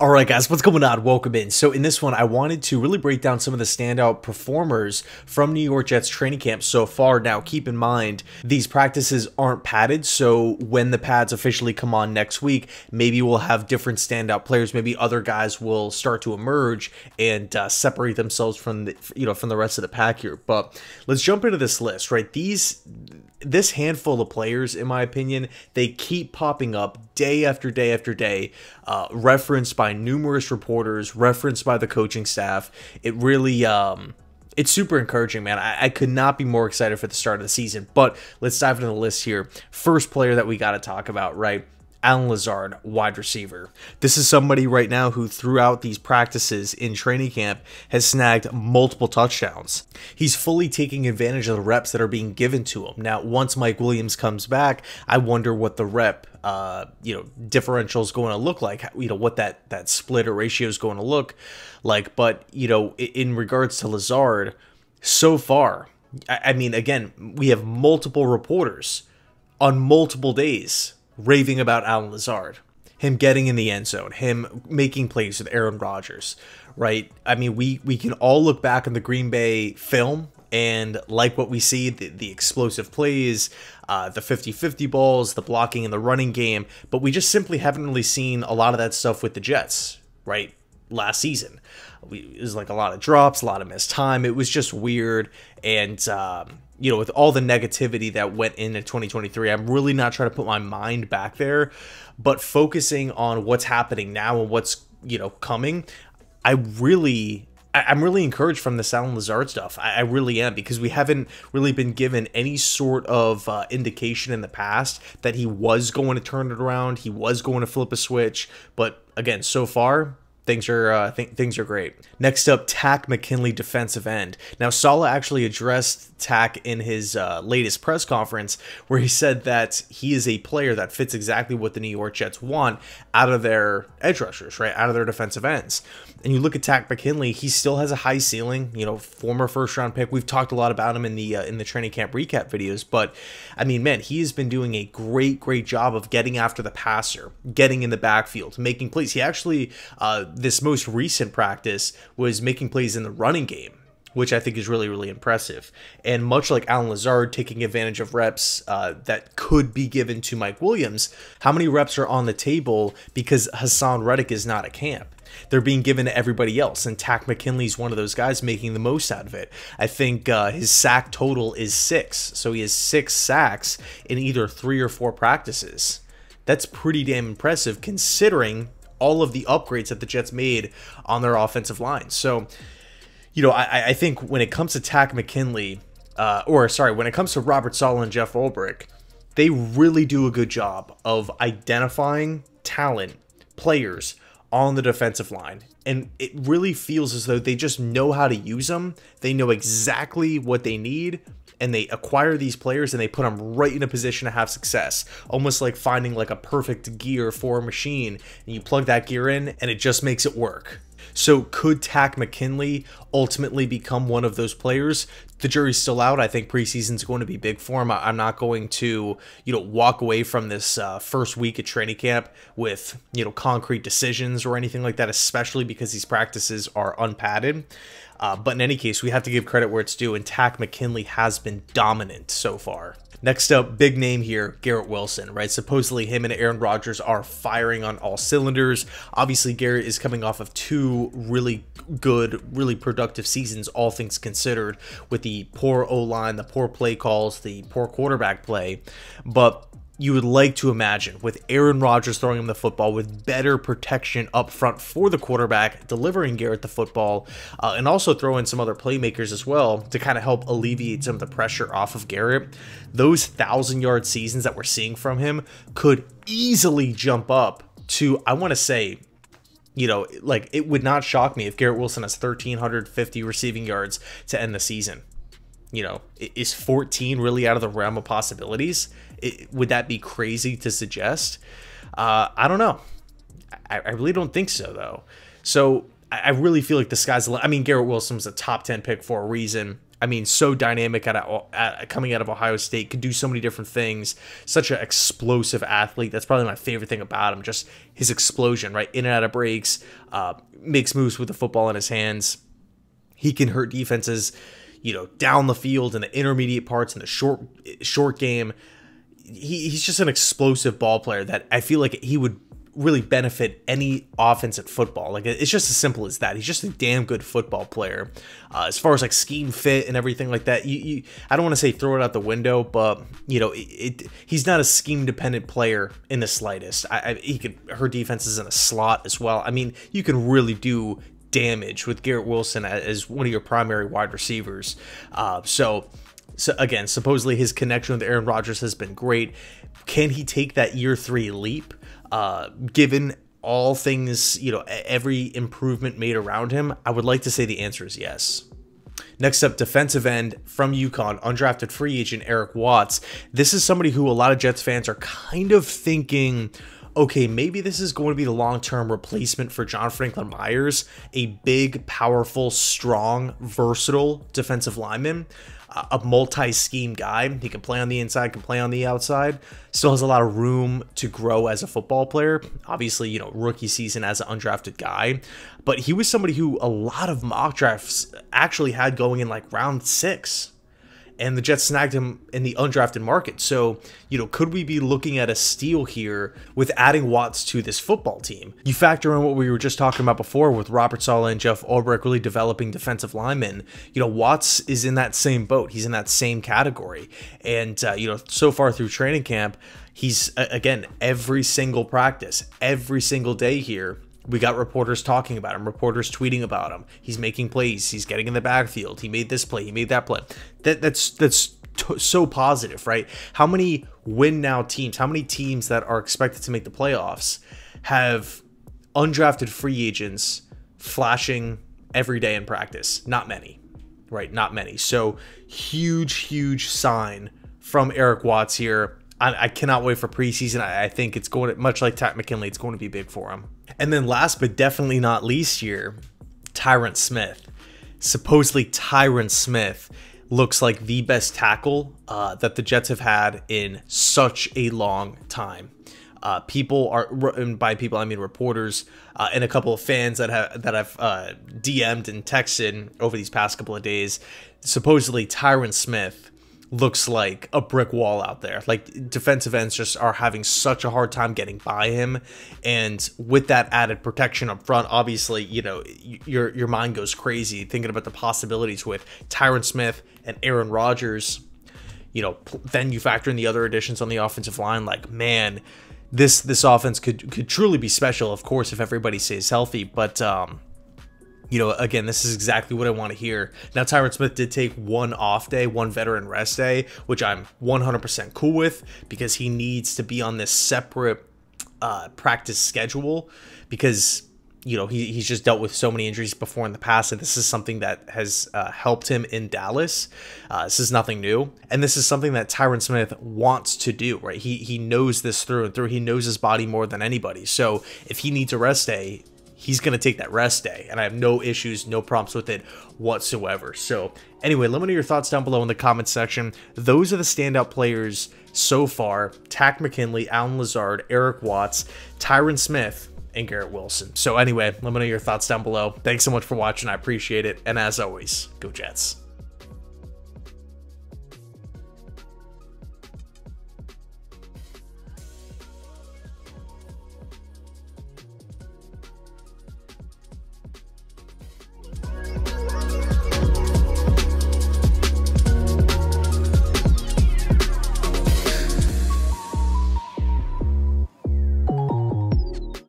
Alright guys, what's going on? Welcome in. So in this one, I wanted to really break down some of the standout performers from New York Jets training camp so far. Now keep in mind, these practices aren't padded, so when the pads officially come on next week, maybe we'll have different standout players. Maybe other guys will start to emerge and separate themselves from the rest of the pack here. But let's jump into this list, right? This handful of players, in my opinion, they keep popping up day after day after day, referenced by numerous reporters, referenced by the coaching staff. It really, it's super encouraging, man. I could not be more excited for the start of the season. But let's dive into the list here. First player that we got to talk about, right? Allen Lazard, wide receiver. This is somebody right now who throughout these practices in training camp has snagged multiple touchdowns. He's fully taking advantage of the reps that are being given to him. Now, once Mike Williams comes back, I wonder what the rep differential is going to look like, what that split or ratio is going to look like. But, in regards to Lazard, so far, I mean, again, we have multiple reporters on multiple days raving about Allen Lazard, him getting in the end zone, him making plays with Aaron Rodgers, right? I mean, we can all look back on the Green Bay film and like what we see, the explosive plays, the 50-50 balls, the blocking in the running game, but we just simply haven't really seen a lot of that stuff with the Jets, right? Last season, it was like a lot of drops, a lot of missed time. It was just weird. And, with all the negativity that went into 2023, I'm really not trying to put my mind back there, but focusing on what's happening now and what's, coming. I'm really encouraged from this Allen Lazard stuff. I really am, because we haven't really been given any sort of indication in the past that he was going to turn it around. He was going to flip a switch. But again, so far, things are great. Next up, Tac McKinley, defensive end. Now, Saleh actually addressed Tac in his latest press conference, where he said that he is a player that fits exactly what the New York Jets want out of their edge rushers, right? Out of their defensive ends. And you look at Tac McKinley, he still has a high ceiling, former first-round pick. We've talked a lot about him in the training camp recap videos, but I mean, man, he has been doing a great job of getting after the passer, getting in the backfield, making plays. He actually, this most recent practice, was making plays in the running game, which I think is really impressive. And much like Allen Lazard taking advantage of reps that could be given to Mike Williams, how many reps are on the table because Hassan Reddick is not at camp? They're being given to everybody else, and Tac McKinley's one of those guys making the most out of it. I think his sack total is 6, so he has 6 sacks in either 3 or 4 practices. That's pretty damn impressive considering all of the upgrades that the Jets made on their offensive line. So, I think when it comes to Tac McKinley, when it comes to Robert Saleh and Jeff Ulbrich, they really do a good job of identifying talent, players on the defensive line. And it really feels as though they just know how to use them. They know exactly what they need, and they acquire these players and they put them right in a position to have success. Almost like finding like a perfect gear for a machine, and you plug that gear in and it just makes it work. So could Tac McKinley ultimately become one of those players? The jury's still out. I think preseason's going to be big for him. I'm not going to, walk away from this first week at training camp with, concrete decisions or anything like that, especially because these practices are unpadded. But in any case, we have to give credit where it's due, and Takk McKinley has been dominant so far. Next up, big name here, Garrett Wilson, right? Supposedly him and Aaron Rodgers are firing on all cylinders. Obviously, Garrett is coming off of 2 really good, really productive seasons, all things considered, with the poor O-line, the poor play calls, the poor quarterback play. But you would like to imagine, with Aaron Rodgers throwing him the football, with better protection up front for the quarterback, delivering Garrett the football, and also throw in some other playmakers as well to kind of help alleviate some of the pressure off of Garrett, those 1,000-yard seasons that we're seeing from him could easily jump up to, I want to say, it would not shock me if Garrett Wilson has 1,350 receiving yards to end the season. Is 14 really out of the realm of possibilities? Would that be crazy to suggest? I don't know. I really don't think so, though. So I really feel like the sky's the limit. I mean, Garrett Wilson was a top 10 pick for a reason. I mean, so dynamic coming out of Ohio State, could do so many different things. Such an explosive athlete. That's probably my favorite thing about him, just his explosion, right? In and out of breaks, makes moves with the football in his hands. He can hurt defenses, you know, down the field in the intermediate parts, in the short game. He's just an explosive ball player that I feel like he would really benefit any offense at football. Like, it's just as simple as that. He's just a damn good football player. As far as like scheme fit and everything like that, I don't want to say throw it out the window, but you know, he's not a scheme dependent player in the slightest. He could hurt defenses in a slot as well. I mean, you can really do damage with Garrett Wilson as one of your primary wide receivers. So again, supposedly his connection with Aaron Rodgers has been great. Can he take that year 3 leap? Given all things, you know, every improvement made around him, I would like to say the answer is yes. Next up, defensive end from UConn, undrafted free agent Eric Watts. This is somebody who a lot of Jets fans are kind of thinking, okay, maybe this is going to be the long-term replacement for John Franklin Myers, a big, powerful, strong, versatile defensive lineman. A multi-scheme guy. He can play on the inside, can play on the outside. Still has a lot of room to grow as a football player. Obviously, you know, rookie season as an undrafted guy. But he was somebody who a lot of mock drafts actually had going in like round 6. And the Jets snagged him in the undrafted market. So, you know, could we be looking at a steal here with adding Watts to this football team? You factor in what we were just talking about before with Robert Saleh and Jeff Ulbrich really developing defensive linemen. You know, Watts is in that same boat. He's in that same category. And, you know, so far through training camp, he's, again, every single practice, every single day here, we got reporters talking about him, reporters tweeting about him. He's making plays. He's getting in the backfield. He made this play. He made that play. That's so positive, right? How many win now teams, how many teams that are expected to make the playoffs have undrafted free agents flashing every day in practice? Not many, right? Not many. So huge sign from Eric Watts here. I cannot wait for preseason. I think it's going to, much like Tac McKinley, it's going to be big for him. And then last but definitely not least here, Tyron Smith. Supposedly Tyron Smith looks like the best tackle that the Jets have had in such a long time. People are, and by people I mean reporters and a couple of fans that I've DM'd and texted over these past couple of days. Supposedly Tyron Smith looks like a brick wall out there. Like, defensive ends just are having such a hard time getting by him, and with that added protection up front, obviously, you know, your mind goes crazy thinking about the possibilities with Tyron Smith and Aaron Rodgers. You know, then you factor in the other additions on the offensive line. Like, man, this offense could truly be special, of course, if everybody stays healthy. But you know, again, this is exactly what I want to hear. Now, Tyron Smith did take one off day, one veteran rest day, which I'm 100% cool with, because he needs to be on this separate practice schedule, because, you know, he's just dealt with so many injuries before in the past, and this is something that has helped him in Dallas. This is nothing new, and this is something that Tyron Smith wants to do, right? He knows this through and through. He knows his body more than anybody. So if he needs a rest day, he's going to take that rest day, and I have no issues, no problems with it whatsoever. So anyway, let me know your thoughts down below in the comments section. Those are the standout players so far: Takk McKinley, Allen Lazard, Eric Watts, Tyron Smith, and Garrett Wilson. So anyway, let me know your thoughts down below. Thanks so much for watching. I appreciate it. And as always, go Jets.